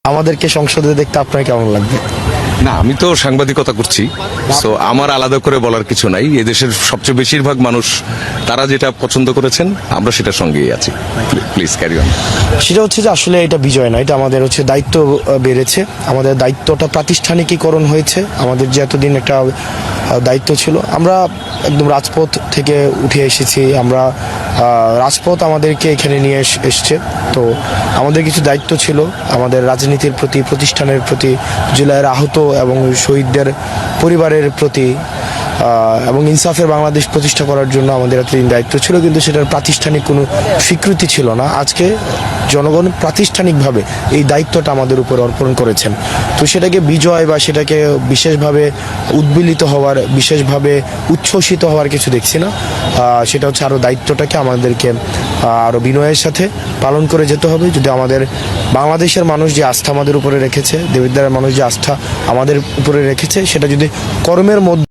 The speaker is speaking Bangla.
আমাদেরকে সংসদে দেখতে আপনার কেমন লাগবে? না, আমি তো সাংবাদিকতা করছি, সো আমার আলাদা করে বলার কিছু নাই। এদেশের সবচেয়ে বেশিরভাগ মানুষ তারা যেটা পছন্দ করেছেন আমরা সেটার সঙ্গেই আছি। Please carry on. সেটা হচ্ছে যে আসলে এটা বিজয় না, এটা আমাদের হচ্ছে দায়িত্ব বেড়েছে, আমাদের দায়িত্বটা প্রাতিষ্ঠানিকীকরণ হয়েছে। আমাদের যে এতদিন একটা দায়িত্ব ছিল, আমরা একদম রাজপথ থেকে উঠে এসেছি, আমরা রাজপথ আমাদেরকে এখানে নিয়ে এসছে। তো আমাদের কিছু দায়িত্ব ছিল আমাদের রাজনীতির প্রতি, প্রতিষ্ঠানের প্রতি, জুলাইয়ের আহত এবং শহীদদের পরিবারের প্রতি এবং ইনসাফের বাংলাদেশ প্রতিষ্ঠা করার জন্য আমাদের এতদিন দায়িত্ব ছিল, কিন্তু সেটার প্রাতিষ্ঠানিক কোনো স্বীকৃতি ছিল না। আজকে জনগণ প্রাতিষ্ঠানিকভাবে এই দায়িত্বটা আমাদের উপর অর্পণ করেছেন। তো সেটাকে বিজয় বা সেটাকে বিশেষভাবে উদ্বেলিত হওয়ার, বিশেষভাবে উচ্ছ্বসিত হওয়ার কিছু দেখছি না। সেটা হচ্ছে আরও দায়িত্বটাকে আমাদেরকে আরও বিনয়ের সাথে পালন করে যেতে হবে। যদি আমাদের বাংলাদেশের মানুষ যে আস্থা আমাদের উপরে রেখেছে, দেবিদ্বারের মানুষ যে আস্থা আমাদের উপরে রেখেছে, সেটা যদি কর্মের মধ্যে